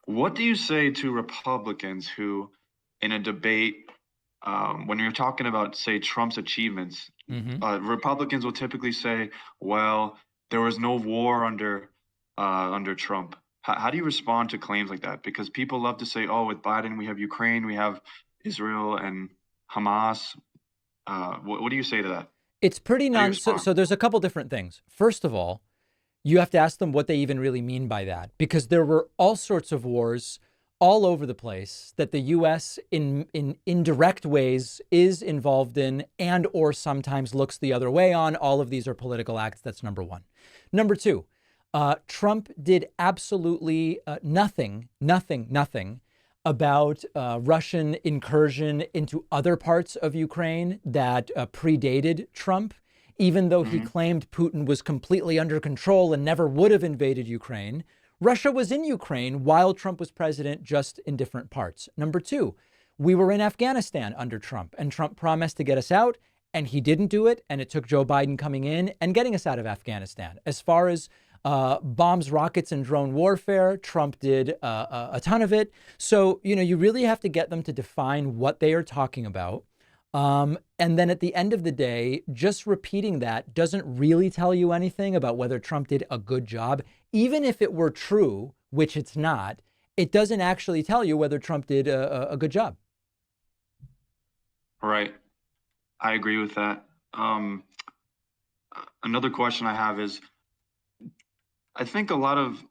What do you say to Republicans who, in a debate, when you're talking about, say, Trump's achievements, Republicans will typically say, well, there was no war under Trump. How do you respond to claims like that? Because people love to say, oh, with Biden, we have Ukraine, we have Israel and Hamas. What do you say to that? It's pretty so there's a couple different things. First of all, you have to ask them what they even really mean by that, because there were all sorts of wars all over the place that the U.S. in indirect ways is involved in and or sometimes looks the other way on. All of these are political acts. That's number one. Number two, Trump did absolutely nothing about Russian incursion into other parts of Ukraine that predated Trump, even though he claimed Putin was completely under control and never would have invaded Ukraine. Russia was in Ukraine while Trump was president, just in different parts. Number two, we were in Afghanistan under Trump, and Trump promised to get us out, and he didn't do it, and it took Joe Biden coming in and getting us out of Afghanistan. As far as bombs, rockets, and drone warfare, Trump did a ton of it. So, you really have to get them to define what they are talking about. And then at the end of the day, just repeating that doesn't really tell you anything about whether Trump did a good job. Even if it were true, which it's not, it doesn't actually tell you whether Trump did a good job. Right. I agree with that. Another question I have is, I think a lot of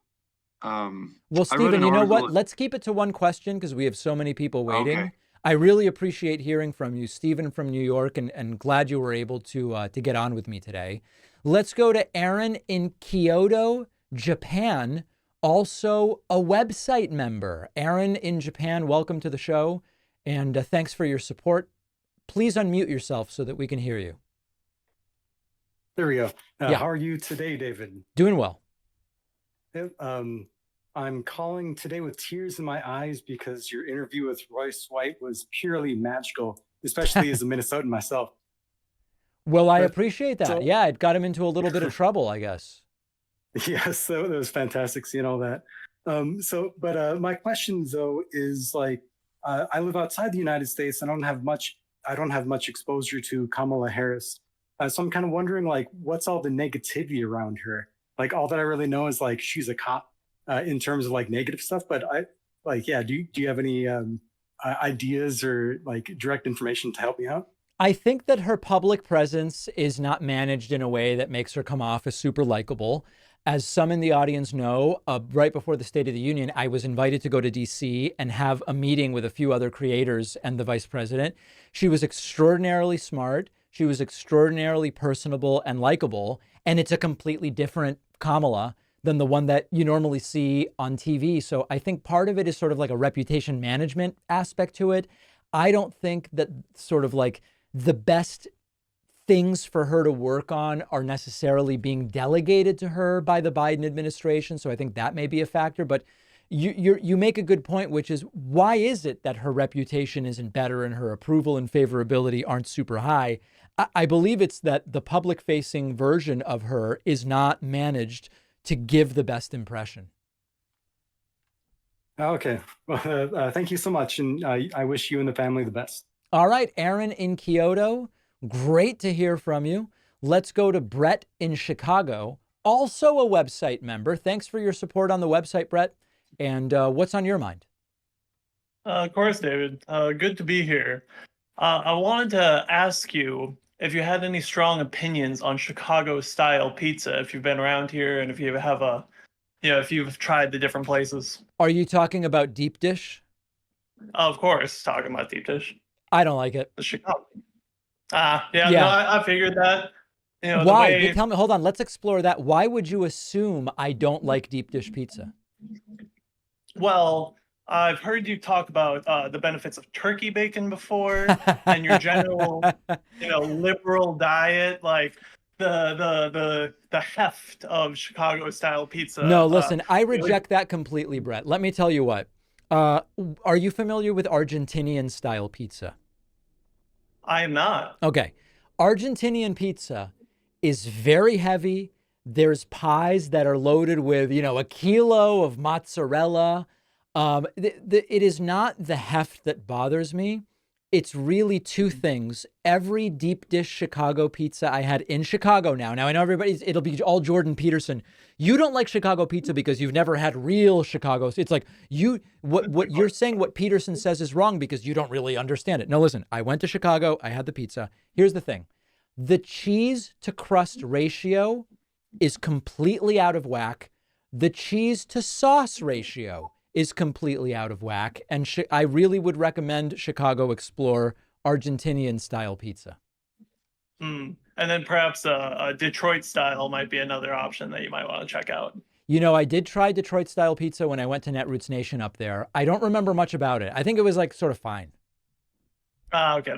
well, Stephen, you know what? Let's keep it to one question because we have so many people waiting. Okay. I really appreciate hearing from you, Stephen from New York, and glad you were able to get on with me today. Let's go to Aaron in Kyoto, Japan, also a website member. Aaron in Japan, welcome to the show, and thanks for your support. Please unmute yourself so that we can hear you. There we go. Yeah. How are you today, David? Doing well. I'm calling today with tears in my eyes because your interview with Royce White was purely magical, especially as a Minnesotan myself. Well, I appreciate that. Yeah, it got him into a little bit of trouble, I guess. Yes, that was fantastic seeing all that. My question though is like, I live outside the United States. I don't have much exposure to Kamala Harris. So I'm kind of wondering, like, what's all the negativity around her? Like, all that I really know is like she's a cop in terms of like negative stuff. But do you have any ideas or like direct information to help me out? I think that her public presence is not managed in a way that makes her come off as super likable. As some in the audience know, right before the State of the Union, I was invited to go to DC and have a meeting with a few other creators and the vice president. She was extraordinarily smart. She was extraordinarily personable and likable. And it's a completely different Kamala than the one that you normally see on TV. So I think part of it is sort of like a reputation management aspect to it. I don't think that sort of like the best things for her to work on are necessarily being delegated to her by the Biden administration. So I think that may be a factor. But you make a good point, which is, why is it that her reputation isn't better and her approval and favorability aren't super high? I believe it's that the public-facing version of her is not managed to give the best impression. Okay. Well, thank you so much. And I wish you and the family the best. All right, Aaron in Kyoto, great to hear from you. Let's go to Brett in Chicago, also a website member. Thanks for your support on the website, Brett. And what's on your mind? Of course, David. Good to be here. I wanted to ask you if you had any strong opinions on Chicago-style pizza, if you've been around here and if you have if you've tried the different places. Are you talking about deep dish? Of course, talking about deep dish. I don't like it. The Chicago. Yeah. No, I figured that. Why? Tell me, hold on, let's explore that. Why would you assume I don't like deep dish pizza? Well, I've heard you talk about the benefits of turkey bacon before and your general, liberal diet, like the heft of Chicago style pizza. No, listen, I reject that completely, Brett. Let me tell you what. Are you familiar with Argentinian style pizza? I am not. Okay. Argentinian pizza is very heavy. There's pies that are loaded with, a kilo of mozzarella. It is not the heft that bothers me. It's really two things. Every deep dish Chicago pizza I had in Chicago now I know it'll be all Jordan Peterson. You don't like Chicago pizza because you've never had real Chicago. It's like what you're saying, what Peterson says is wrong because you don't really understand it. No, listen, I went to Chicago. I had the pizza. Here's the thing. The cheese to crust ratio is completely out of whack. The cheese to sauce ratio is completely out of whack. And I really would recommend Chicago explore Argentinian style pizza. And then perhaps a Detroit style might be another option that you might want to check out. I did try Detroit style pizza when I went to Netroots Nation up there. I don't remember much about it. I think it was like sort of fine. Okay,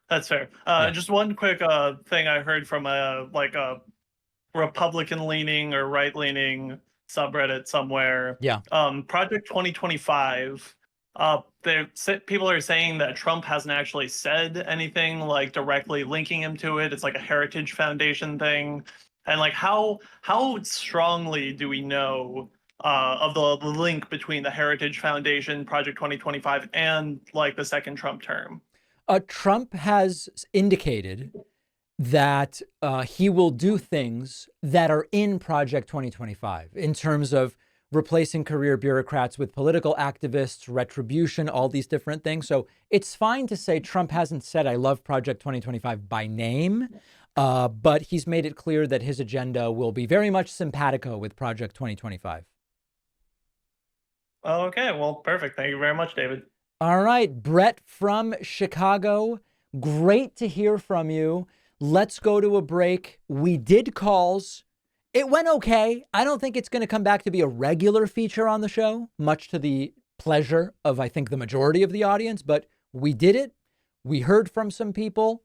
that's fair. Just one quick thing I heard from a Republican-leaning or right-leaning subreddit somewhere. Yeah. Project 2025 people are saying that Trump hasn't actually said anything like directly linking him to it. It's like a Heritage Foundation thing. And like how strongly do we know of the link between the Heritage Foundation, Project 2025, and like the second Trump term? Trump has indicated that he will do things that are in Project 2025 in terms of replacing career bureaucrats with political activists, retribution, all these different things. So it's fine to say Trump hasn't said, I love Project 2025 by name, but he's made it clear that his agenda will be very much simpatico with Project 2025. Okay, well, perfect. Thank you very much, David. All right, Brett from Chicago, great to hear from you. Let's go to a break. We did calls. It went okay. I don't think it's going to come back to be a regular feature on the show, much to the pleasure of, I think, the majority of the audience, but we did it. We heard from some people.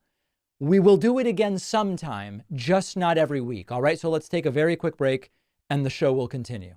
We will do it again sometime, just not every week. All right, so let's take a very quick break and the show will continue.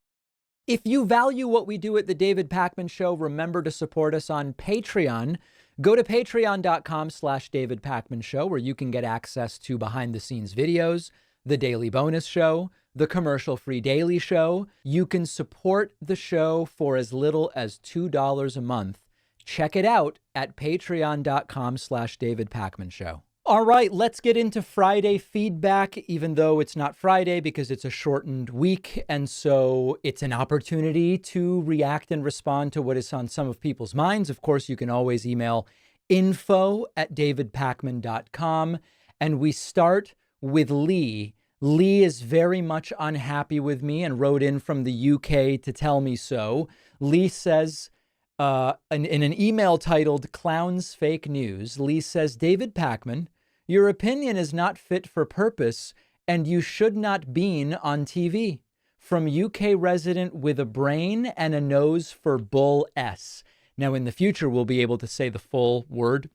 If you value what we do at the David Pakman Show, remember to support us on Patreon. Go to patreon.com/David Pakman Show, where you can get access to behind the scenes videos, the daily bonus show, the commercial-free daily show. You can support the show for as little as $2 a month. Check it out at patreon.com/David Pakman Show. All right, let's get into Friday feedback, even though it's not Friday because it's a shortened week. And so it's an opportunity to react and respond to what is on some of people's minds. Of course, you can always email info@davidpakman.com. And we start with Lee. Lee is very much unhappy with me and wrote in from the UK to tell me so. Lee says, in an email titled Clowns Fake News, Lee says, David Pakman, your opinion is not fit for purpose, and you should not been on TV. From UK resident with a brain and a nose for bull S. Now, in the future, we'll be able to say the full word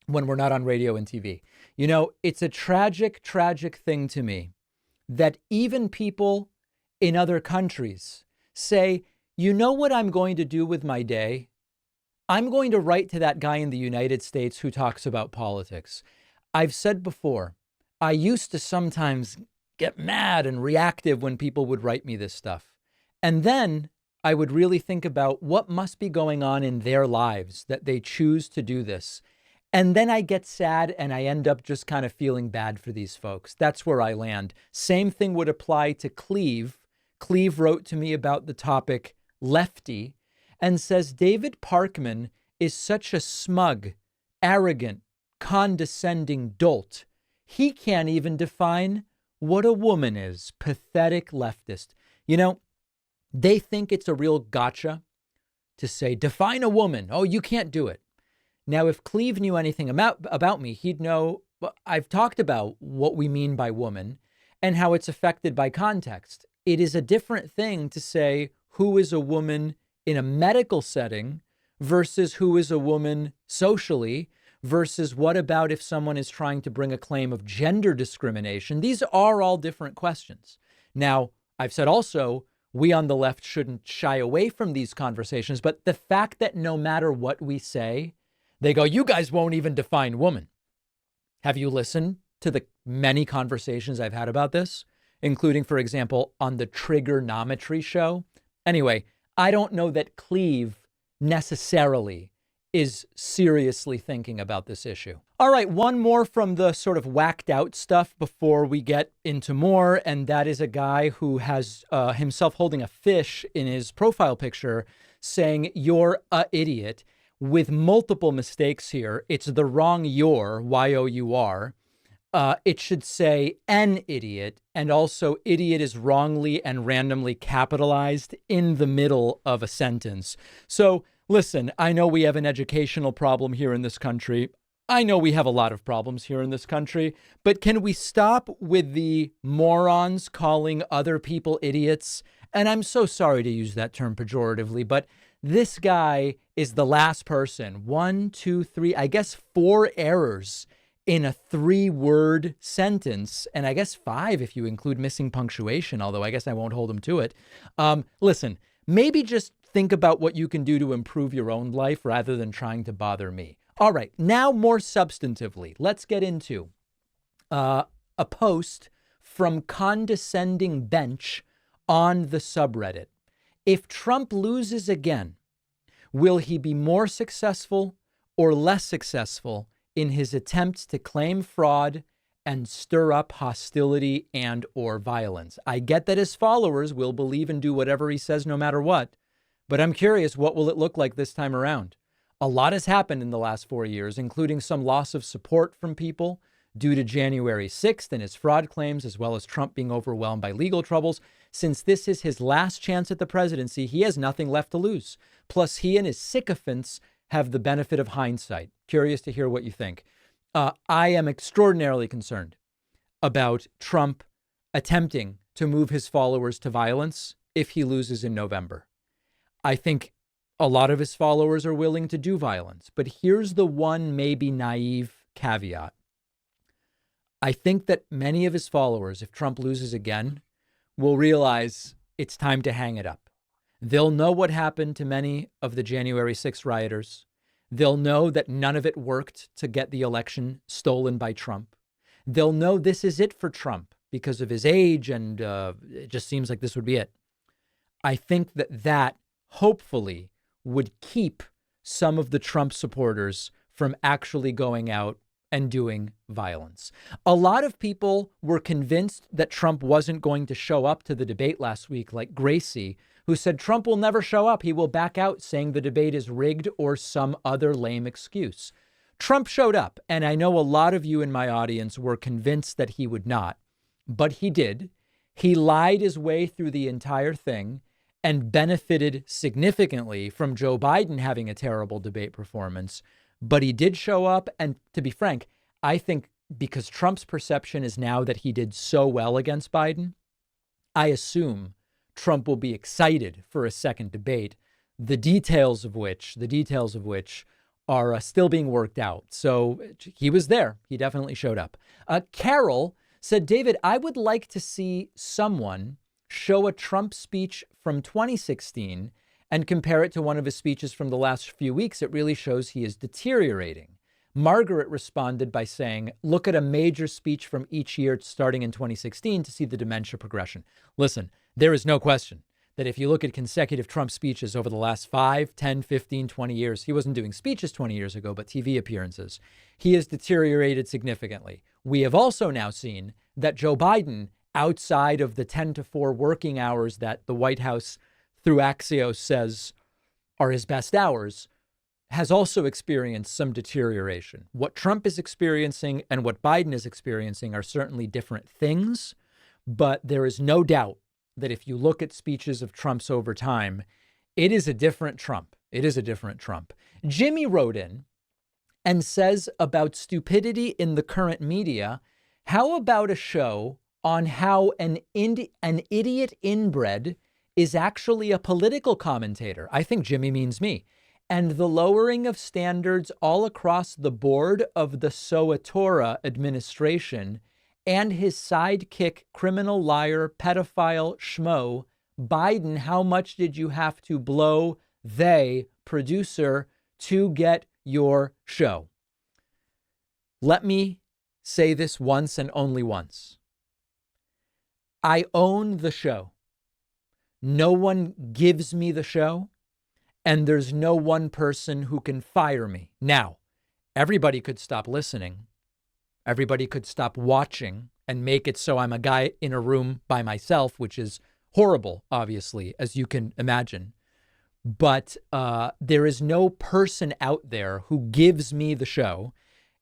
when we're not on radio and TV. You know, it's a tragic, tragic thing to me that even people in other countries say, you know what I'm going to do with my day? I'm going to write to that guy in the United States who talks about politics. I've said before, I used to sometimes get mad and reactive when people would write me this stuff. And then I would really think about what must be going on in their lives that they choose to do this. And then I get sad and I end up just kind of feeling bad for these folks. That's where I land. Same thing would apply to Cleve. Cleve wrote to me about the topic lefty and says, David Pakman is such a smug, arrogant, condescending dolt. He can't even define what a woman is. Pathetic leftist. You know, they think it's a real gotcha to say, define a woman. Oh, you can't do it. Now, if Cleve knew anything about me, he'd know I've talked about what we mean by woman and how it's affected by context. It is a different thing to say who is a woman in a medical setting versus who is a woman socially versus what about if someone is trying to bring a claim of gender discrimination. These are all different questions. Now, I've said also, we on the left shouldn't shy away from these conversations, but the fact that no matter what we say, they go, you guys won't even define woman. Have you listened to the many conversations I've had about this, including, for example, on the Trigonometry show? Anyway, I don't know that Cleve necessarily is seriously thinking about this issue. All right, one more from the sort of whacked out stuff before we get into more, and that is a guy who has himself holding a fish in his profile picture saying, you're a idiot, with multiple mistakes here. It's the wrong you're, Y-O-U-R. It should say an idiot, and also idiot is wrongly and randomly capitalized in the middle of a sentence. So listen, I know we have an educational problem here in this country. I know we have a lot of problems here in this country, but can we stop with the morons calling other people idiots? And I'm so sorry to use that term pejoratively, but this guy is the last person. 1, 2, 3, I guess 4 errors in a 3-word sentence, and I guess 5 if you include missing punctuation, although I guess I won't hold him to it. Listen, maybe just think about what you can do to improve your own life rather than trying to bother me. All right, now more substantively, let's get into a post from Condescending Bench on the subreddit. If Trump loses again, will he be more successful or less successful in his attempts to claim fraud and stir up hostility and or violence? I get that his followers will believe and do whatever he says no matter what, but I'm curious, what will it look like this time around? A lot has happened in the last 4 years, including some loss of support from people due to January 6th and his fraud claims, as well as Trump being overwhelmed by legal troubles. Since this is his last chance at the presidency, he has nothing left to lose. Plus, he and his sycophants have the benefit of hindsight. Curious to hear what you think. I am extraordinarily concerned about Trump attempting to move his followers to violence if he loses in November. I think a lot of his followers are willing to do violence, but here's the one maybe naive caveat. I think that many of his followers, if Trump loses again, will realize it's time to hang it up. They'll know what happened to many of the January 6th rioters. They'll know that none of it worked to get the election stolen by Trump. They'll know this is it for Trump because of his age, and it just seems like this would be it. I think that hopefully would keep some of the Trump supporters from actually going out and doing violence. A lot of people were convinced that Trump wasn't going to show up to the debate last week, like Gracie, who said Trump will never show up. He will back out, saying the debate is rigged or some other lame excuse. Trump showed up, and I know a lot of you in my audience were convinced that he would not, but he did. He lied his way through the entire thing and benefited significantly from Joe Biden having a terrible debate performance. But he did show up. And to be frank, I think because Trump's perception is now that he did so well against Biden, I assume Trump will be excited for a second debate, the details of which are still being worked out. So he was there. He definitely showed up. Carol said, David, I would like to see someone show a Trump speech from 2016 and compare it to one of his speeches from the last few weeks. It really shows he is deteriorating. Margaret responded by saying, look at a major speech from each year starting in 2016 to see the dementia progression. Listen, there is no question that if you look at consecutive Trump speeches over the last 5, 10, 15, 20 years, he wasn't doing speeches 20 years ago, but TV appearances, he has deteriorated significantly. We have also now seen that Joe Biden, outside of the 10 to 4 working hours that the White House through Axios says are his best hours, has also experienced some deterioration. What Trump is experiencing and what Biden is experiencing are certainly different things, but there is no doubt that if you look at speeches of Trump's over time, it is a different Trump. It is a different Trump. Jimmy wrote in and says about stupidity in the current media, how about a show on how an idiot inbred is actually a political commentator? I think Jimmy means me. And the lowering of standards all across the board of the Soetora administration and his sidekick, criminal liar, pedophile schmo, Biden, how much did you have to blow they, producer, to get your show? Let me say this once and only once. I own the show. No one gives me the show, and there's no one person who can fire me. Now, everybody could stop listening. Everybody could stop watching and make it so I'm a guy in a room by myself, which is horrible, obviously, as you can imagine. But there is no person out there who gives me the show.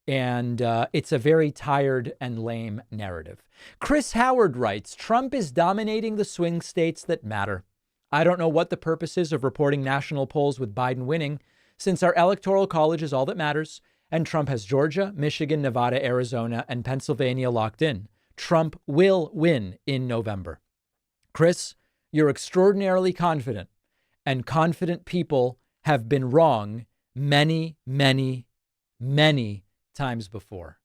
And it's a very tired and lame narrative. Chris Howard writes, Trump is dominating the swing states that matter. I don't know what the purpose is of reporting national polls with Biden winning, since our electoral college is all that matters, and Trump has Georgia, Michigan, Nevada, Arizona, and Pennsylvania locked in. Trump will win in November. Chris, you're extraordinarily confident, and confident people have been wrong many, many, many times before.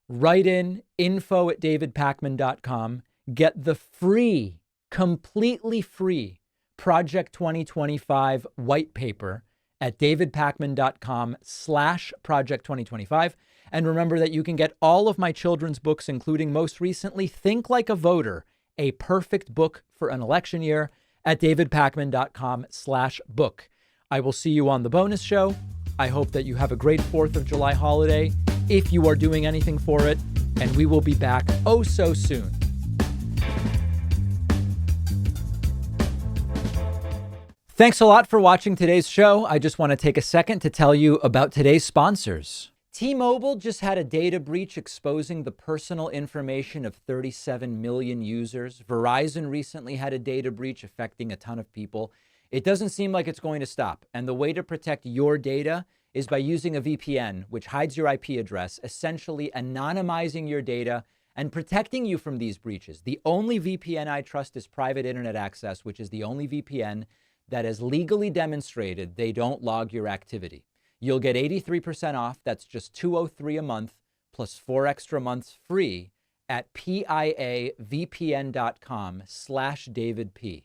Write in info@davidpakman.com. Get the free, completely free Project 2025 white paper at davidpakman.com/Project 2025. And remember that you can get all of my children's books, including most recently, Think Like a Voter, a perfect book for an election year, at davidpakman.com/book. I will see you on the bonus show. I hope that you have a great 4th of July holiday, if you are doing anything for it, and we will be back oh so soon. Thanks a lot for watching today's show. I just want to take a second to tell you about today's sponsors. T-Mobile just had a data breach exposing the personal information of 37 million users. Verizon recently had a data breach affecting a ton of people. It doesn't seem like it's going to stop. And the way to protect your data is by using a VPN, which hides your IP address, essentially anonymizing your data and protecting you from these breaches. The only VPN I trust is Private Internet Access, which is the only VPN that has legally demonstrated they don't log your activity. You'll get 83% off. That's just $203 a month plus 4 extra months free at piavpn.com/DavidP.